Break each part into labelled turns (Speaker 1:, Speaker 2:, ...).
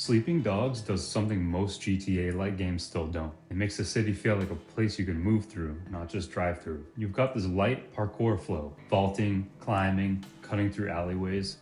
Speaker 1: Sleeping Dogs does something most GTA-like games still don't. It makes the city feel like a place you can move through, not just drive through. You've got this light parkour flow, vaulting, climbing, cutting through alleyways,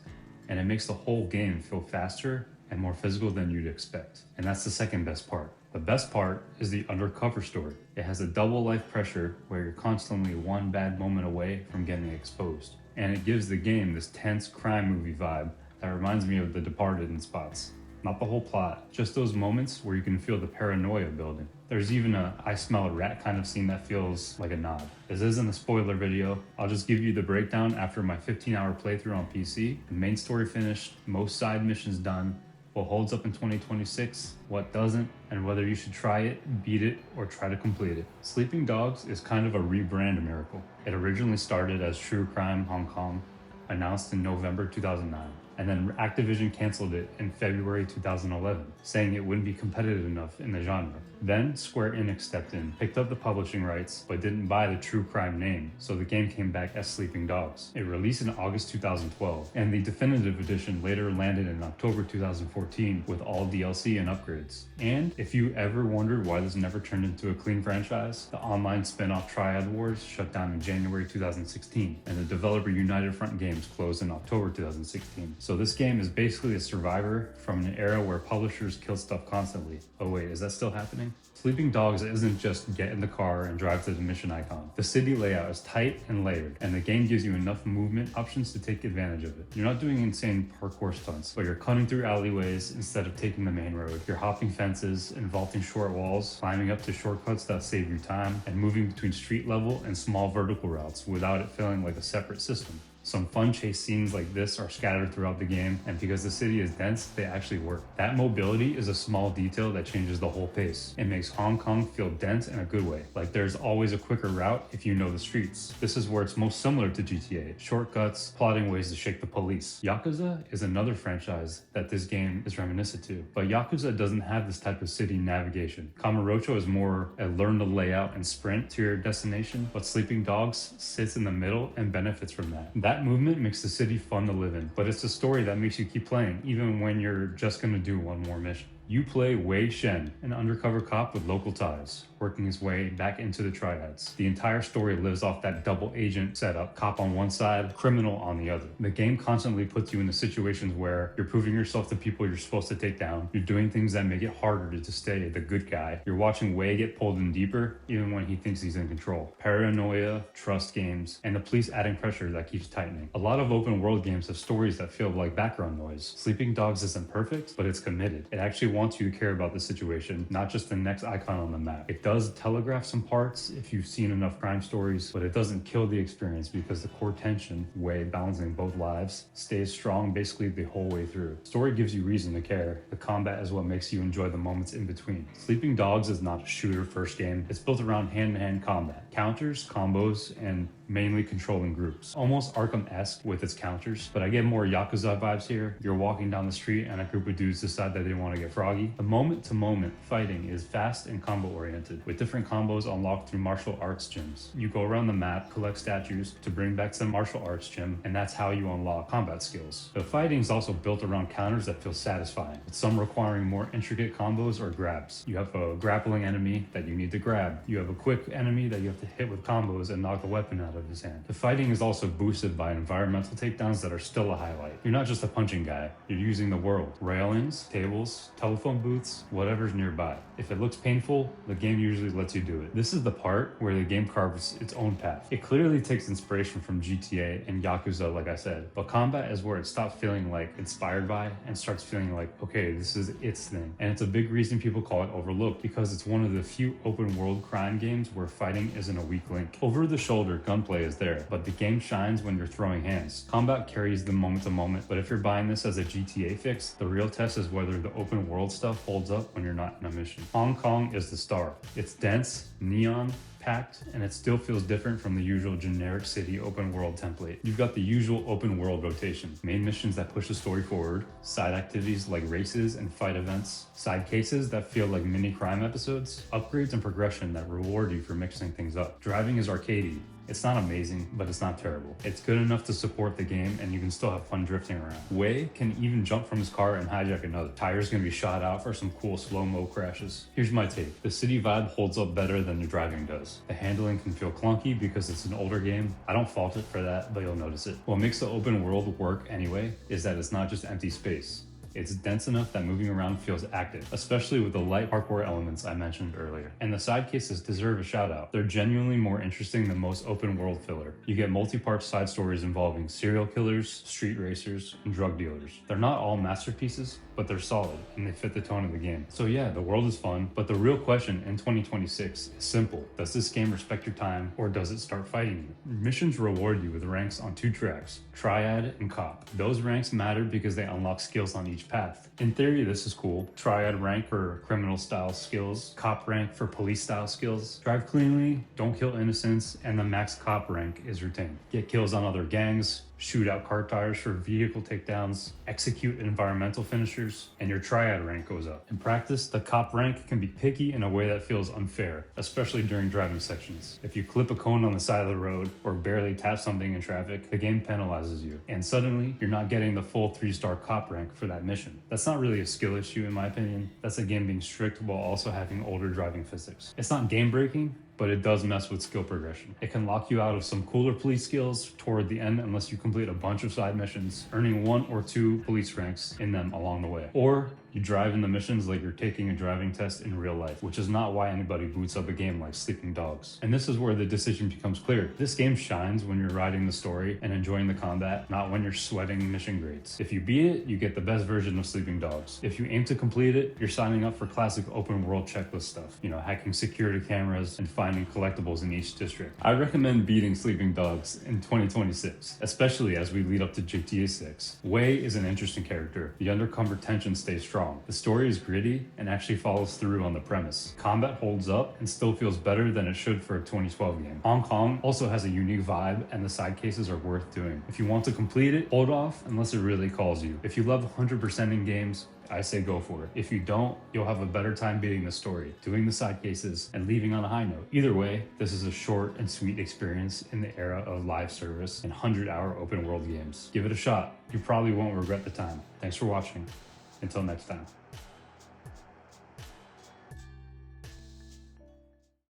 Speaker 1: and it makes the whole game feel faster and more physical than you'd expect. And that's the second best part. The best part is the undercover story. It has a double life pressure where you're constantly one bad moment away from getting exposed. And it gives the game this tense crime movie vibe that reminds me of The Departed in spots. Not the whole plot, just those moments where you can feel the paranoia building. There's even a I smell a rat kind of scene that feels like a nod. This isn't a spoiler video, I'll just give you the breakdown after my 15-hour playthrough on PC. The main story finished, most side missions done, what holds up in 2026, what doesn't, and whether you should try it, beat it, or try to complete it. Sleeping Dogs is kind of a rebrand miracle. It originally started as True Crime Hong Kong, announced in November 2009. And then Activision canceled it in February 2011, saying it wouldn't be competitive enough in the genre. Then Square Enix stepped in, picked up the publishing rights, but didn't buy the True Crime name, so the game came back as Sleeping Dogs. It released in August 2012, and the definitive edition later landed in October 2014 with all DLC and upgrades. And if you ever wondered why this never turned into a clean franchise, the online spin-off Triad Wars shut down in January 2016, and the developer United Front Games closed in October 2016. So this game is basically a survivor from an era where publishers kill stuff constantly. Oh wait, is that still happening? Sleeping Dogs isn't just get in the car and drive to the mission icon. The city layout is tight and layered, and the game gives you enough movement options to take advantage of it. You're not doing insane parkour stunts, but you're cutting through alleyways instead of taking the main road. You're hopping fences and vaulting short walls, climbing up to shortcuts that save you time, and moving between street level and small vertical routes without it feeling like a separate system. Some fun chase scenes like this are scattered throughout the game, and because the city is dense, they actually work. That mobility is a small detail that changes the whole pace. It makes Hong Kong feel dense in a good way, like there's always a quicker route if you know the streets. This is where it's most similar to GTA, shortcuts, plotting ways to shake the police. Yakuza is another franchise that this game is reminiscent to, but Yakuza doesn't have this type of city navigation. Kamurocho is more a learn the layout and sprint to your destination, but Sleeping Dogs sits in the middle and benefits from that. That movement makes the city fun to live in, but it's a story that makes you keep playing, even when you're just gonna do one more mission. You play Wei Shen, an undercover cop with local ties, working his way back into the triads. The entire story lives off that double agent setup, cop on one side, criminal on the other. The game constantly puts you into situations where you're proving yourself to people you're supposed to take down, you're doing things that make it harder to stay the good guy, you're watching Wei get pulled in deeper, even when he thinks he's in control. Paranoia, trust games, and the police adding pressure that keeps tightening. A lot of open world games have stories that feel like background noise. Sleeping Dogs isn't perfect, but it's committed. It actually wants you to care about the situation, not just the next icon on the map. It does telegraph some parts if you've seen enough crime stories, but it doesn't kill the experience because the core tension, Wei balancing both lives, stays strong basically the whole way through. Story gives you reason to care. The combat is what makes you enjoy the moments in between. Sleeping Dogs is not a shooter first game. It's built around hand-to-hand combat, counters, combos, and mainly controlling groups. Almost Arkham-esque with its counters, but I get more Yakuza vibes here. You're walking down the street and a group of dudes decide that they want to get froggy. The moment-to-moment fighting is fast and combo-oriented, with different combos unlocked through martial arts gyms. You go around the map, collect statues to bring back to the martial arts gym, and that's how you unlock combat skills. The fighting is also built around counters that feel satisfying, with some requiring more intricate combos or grabs. You have a grappling enemy that you need to grab. You have a quick enemy that you have to hit with combos and knock the weapon out of his hand. The fighting is also boosted by environmental takedowns that are still a highlight. You're not just a punching guy, you're using the world. Railings, tables, telephone booths, whatever's nearby. If it looks painful, the game usually lets you do it. This is the part where the game carves its own path. It clearly takes inspiration from GTA and Yakuza, like I said, but combat is where it stops feeling like inspired by and starts feeling like, okay, this is its thing. And it's a big reason people call it overlooked, because it's one of the few open world crime games where fighting isn't a weak link. Over the shoulder gunplay is there, but the game shines when you're throwing hands. Combat carries the moment to moment, but if you're buying this as a GTA fix, the real test is whether the open world stuff holds up when you're not in a mission. Hong Kong is the star. It's dense, neon, packed, and it still feels different from the usual generic city open world template. You've got the usual open world rotation, main missions that push the story forward, side activities like races and fight events, side cases that feel like mini crime episodes, upgrades and progression that reward you for mixing things up. Driving is arcadey. It's not amazing, but it's not terrible. It's good enough to support the game, and you can still have fun drifting around. Wei can even jump from his car and hijack another. Tyre's gonna be shot out for some cool slow-mo crashes. Here's my take. The city vibe holds up better than the driving does. The handling can feel clunky because it's an older game. I don't fault it for that, but you'll notice it. What makes the open world work anyway is that it's not just empty space. It's dense enough that moving around feels active, especially with the light parkour elements I mentioned earlier. And the side cases deserve a shout out. They're genuinely more interesting than most open world filler. You get multi-part side stories involving serial killers, street racers, and drug dealers. They're not all masterpieces, but they're solid and they fit the tone of the game. So yeah, the world is fun, but the real question in 2026 is simple. Does this game respect your time, or does it start fighting you? Missions reward you with ranks on 2 tracks, Triad and Cop. Those ranks matter because they unlock skills on each path. In theory, this is cool. Triad rank for criminal style skills, Cop rank for police style skills. Drive cleanly, don't kill innocents, and the max Cop rank is retained. Get kills on other gangs, shoot out car tires for vehicle takedowns, execute environmental finishers, and your Triad rank goes up. In practice, the Cop rank can be picky in a way that feels unfair, especially during driving sections. If you clip a cone on the side of the road or barely tap something in traffic, the game penalizes you, and suddenly you're not getting the full 3-star Cop rank for that mission. That's not really a skill issue in my opinion. That's a game being strict while also having older driving physics. It's not game breaking, but it does mess with skill progression. It can lock you out of some cooler police skills toward the end unless you complete a bunch of side missions, earning 1 or 2 police ranks in them along the way. Or you drive in the missions like you're taking a driving test in real life, which is not why anybody boots up a game like Sleeping Dogs. And this is where the decision becomes clear. This game shines when you're riding the story and enjoying the combat, not when you're sweating mission grades. If you beat it, you get the best version of Sleeping Dogs. If you aim to complete it, you're signing up for classic open world checklist stuff. You know, hacking security cameras and finding collectibles in each district. I recommend beating Sleeping Dogs in 2026, especially as we lead up to GTA 6. Wei is an interesting character. The undercover tension stays strong. The story is gritty and actually follows through on the premise. Combat holds up and still feels better than it should for a 2012 game. Hong Kong also has a unique vibe, and the side cases are worth doing. If you want to complete it, hold off unless it really calls you. If you love 100% in games, I say go for it. If you don't, you'll have a better time beating the story, doing the side cases, and leaving on a high note. Either way, this is a short and sweet experience in the era of live service and 100-hour open world games. Give it a shot. You probably won't regret the time. Thanks for watching. Until next time.